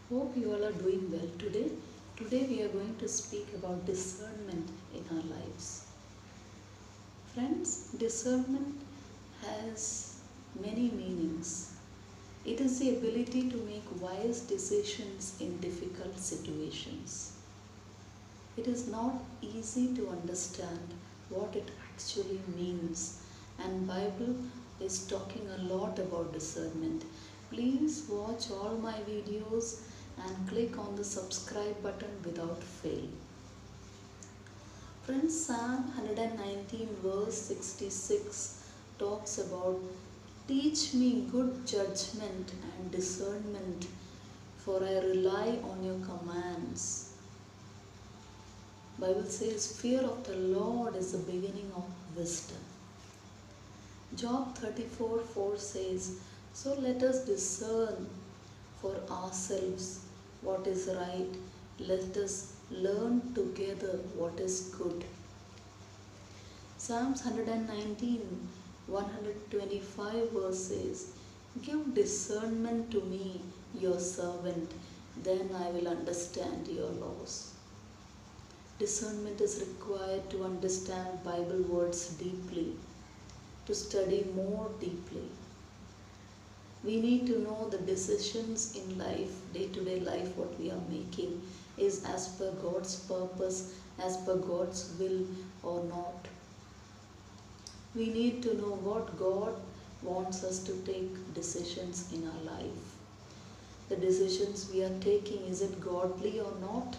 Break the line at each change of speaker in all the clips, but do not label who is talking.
Hope you all are doing well today. Today we are going to speak about discernment in our lives. Friends, discernment has many meanings. It is the ability to make wise decisions in difficult situations. It is not easy to understand what it actually means, and Bible is talking a lot about discernment. Please watch all my videos and click on the subscribe button without fail. Friends, Psalm 119 verse 66 talks about teach me good judgment and discernment, for I rely on your commands. Bible says fear of the Lord is the beginning of wisdom. Job 34:4 says, so let us discern for ourselves what is right. Let us learn together what is good. Psalms 119, 125 verse says, give discernment to me, your servant, then I will understand your laws. Discernment is required to understand Bible words deeply, to study more deeply. We need to know the decisions in life, day-to-day life, what we are making is as per God's purpose, as per God's will or not. We need to know what God wants us to take decisions in our life. The decisions we are taking, is it godly or not?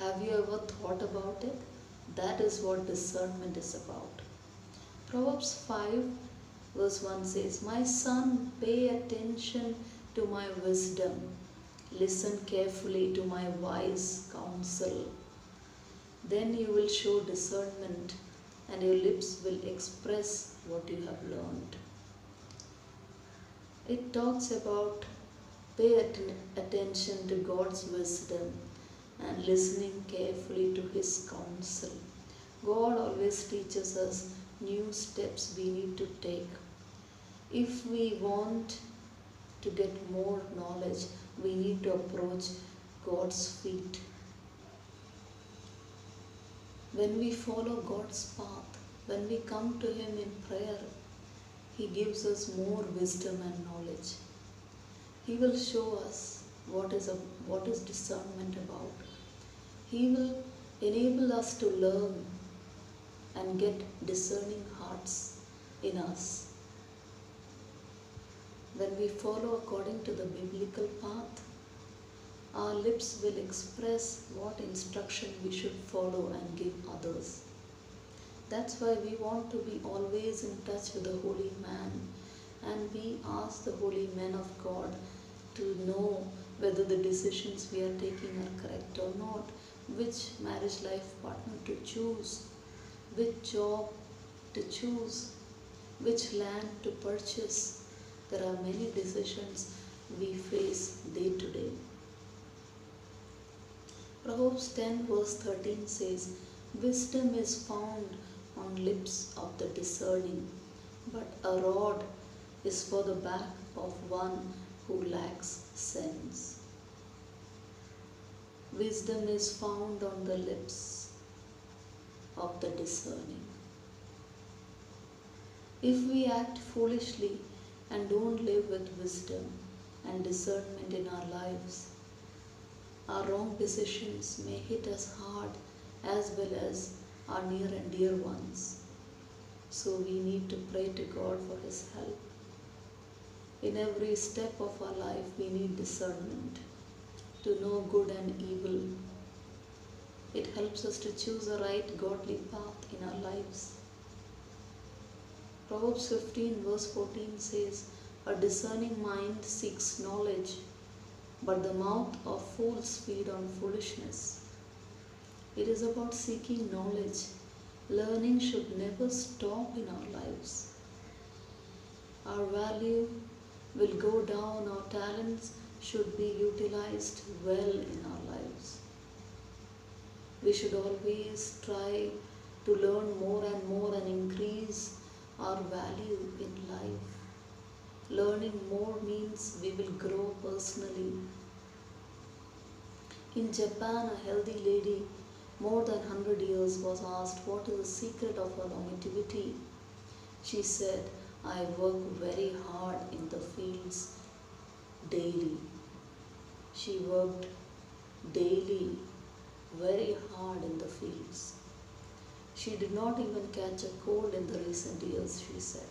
Have you ever thought about it? That is what discernment is about. Proverbs 5 verse 1 says, my son, pay attention to my wisdom. Listen carefully to my wise counsel. Then you will show discernment and your lips will express what you have learned. It talks about pay attention to God's wisdom and listening carefully to His counsel. God always teaches us new steps we need to take. If we want to get more knowledge, we need to approach God's feet. When we follow God's path, when we come to Him in prayer, He gives us more wisdom and knowledge. He will show us what is discernment about. He will enable us to learn and get discerning hearts in us. When we follow according to the biblical path, our lips will express what instruction we should follow and give others. That's why we want to be always in touch with the holy man, and we ask the holy men of God to know whether the decisions we are taking are correct or not, which marriage life partner to choose, which job to choose, which land to purchase. There are many decisions we face day to day. Proverbs 10 verse 13 says, wisdom is found on lips of the discerning, but a rod is for the back of one who lacks sense. Wisdom is found on the lips of the discerning. If we act foolishly and don't live with wisdom and discernment in our lives, our wrong decisions may hit us hard as well as our near and dear ones. So we need to pray to God for His help. In every step of our life, we need discernment to know good and evil. It helps us to choose a right godly path in our lives. Proverbs 15 verse 14 says, a discerning mind seeks knowledge, but the mouth of fools feed on foolishness. It is about seeking knowledge. Learning should never stop in our lives. Our value will go down, our talents should be utilized well in our lives. We should always try to learn more and increase our value in life. Learning more means we will grow personally, In Japan, a healthy lady, more than 100 years, was asked what is the secret of her longevity. She said, I work very hard in the fields daily. She worked daily, very hard in the fields. She did not even catch a cold in the recent years, she said.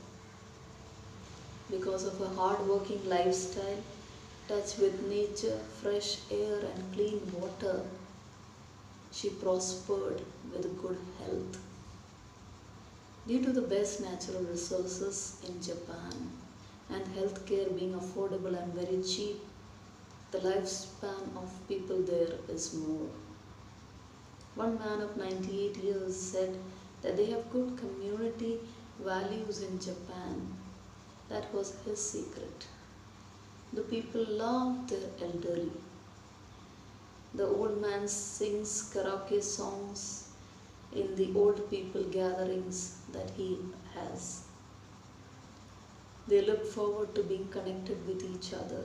Because of her hard-working lifestyle, touch with nature, fresh air and clean water, she prospered with good health. Due to the best natural resources in Japan and healthcare being affordable and very cheap, the lifespan of people there is more. One man of 98 years said that they have good community values in Japan. That was his secret. The people love their elderly. The old man sings karaoke songs in the old people gatherings that he has. They look forward to being connected with each other.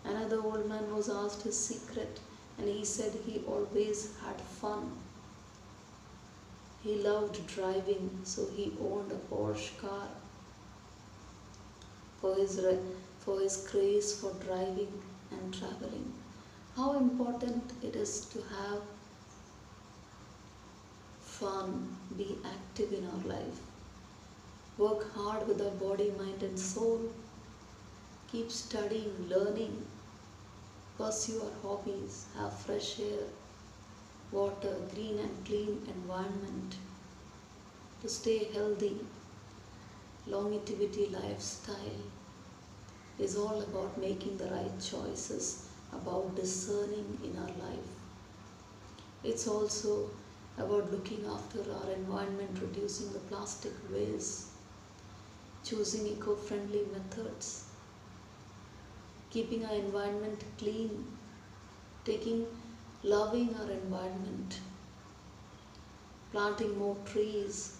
Another old man was asked his secret, and he said he always had fun. He loved driving, so he owned a Porsche car. For his craze for driving and traveling. How important it is to have fun, be active in our life. Work hard with our body, mind and soul. Keep studying, learning. Pursue our hobbies, have fresh air, water, green and clean environment. To stay healthy, longevity lifestyle is all about making the right choices, about discerning in our life. It's also about looking after our environment, reducing the plastic waste, choosing eco-friendly methods, keeping our environment clean, loving our environment, planting more trees,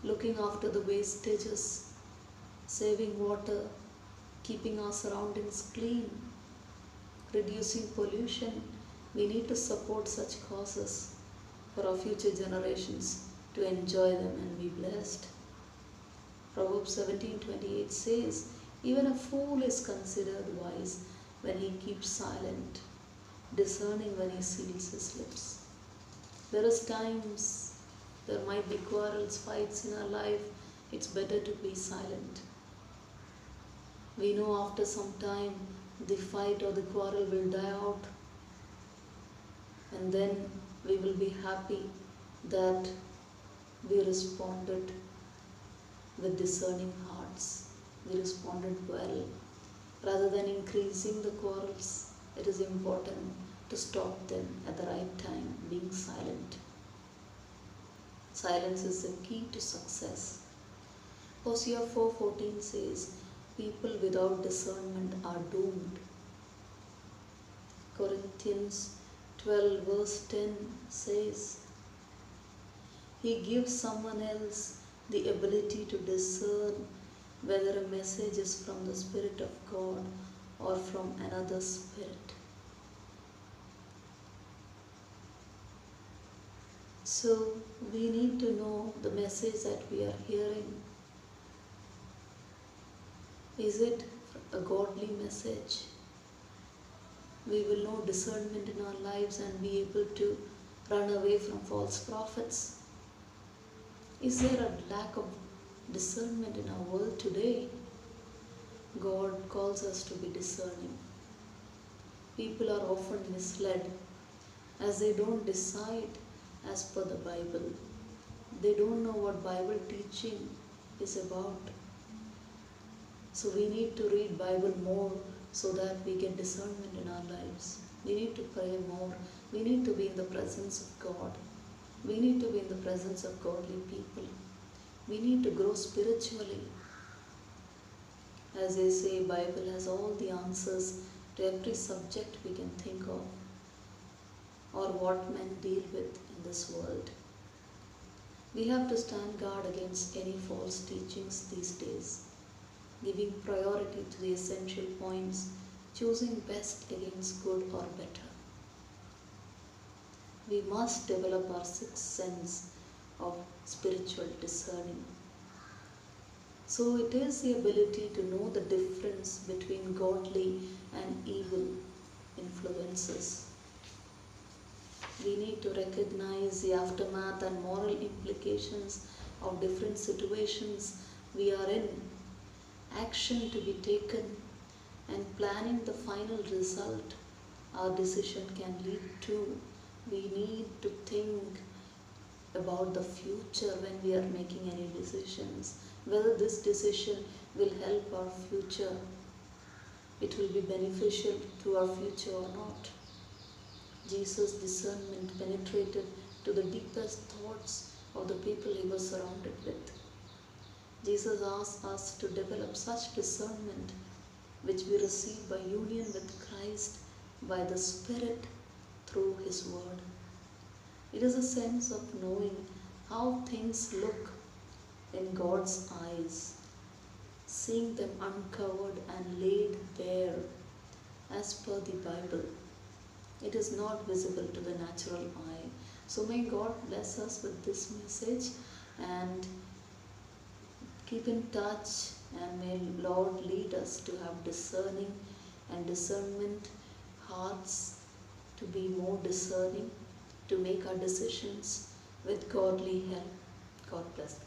looking after the wastages, saving water, keeping our surroundings clean, reducing pollution. We need to support such causes for our future generations to enjoy them and be blessed. Proverbs 17:28 says, even a fool is considered wise when he keeps silent, discerning when he seals his lips. There is times there might be quarrels, fights in our life. It's better to be silent. We know after some time the fight or the quarrel will die out, and then we will be happy that we responded with discerning hearts. We responded well. Rather than increasing the quarrels, it is important to stop them at the right time, being silent. Silence is the key to success. Hosea 4:14 says, people without discernment are doomed. Corinthians 12 verse 10 says, he gives someone else the ability to discern whether a message is from the Spirit of God or from another spirit. So we need to know the message that we are hearing. Is it a godly message? We will know discernment in our lives and be able to run away from false prophets. Is there a lack of discernment in our world today? God calls us to be discerning. People are often misled as they don't decide as per the Bible. They don't know what Bible teaching is about. So we need to read Bible more so that we get discernment in our lives. We need to pray more. We need to be in the presence of God. We need to be in the presence of godly people. We need to grow spiritually. As they say, Bible has all the answers to every subject we can think of or what men deal with in this world. We have to stand guard against any false teachings these days, giving priority to the essential points, choosing best against good or better. We must develop our sixth sense of spiritual discerning. So it is the ability to know the difference between godly and evil influences. We need to recognize the aftermath and moral implications of different situations we are in, action to be taken, and planning the final result our decision can lead to. We need to think about the future when we are making any decisions, whether this decision will help our future, it will be beneficial to our future or not. Jesus' discernment penetrated to the deepest thoughts of the people he was surrounded with. Jesus asks us to develop such discernment which we receive by union with Christ by the Spirit through His Word. It is a sense of knowing how things look in God's eyes, seeing them uncovered and laid bare as per the Bible. It is not visible to the natural eye. So may God bless us with this message and keep in touch, and may Lord lead us to have discerning and discernment hearts, to be more discerning, to make our decisions with godly help. God bless.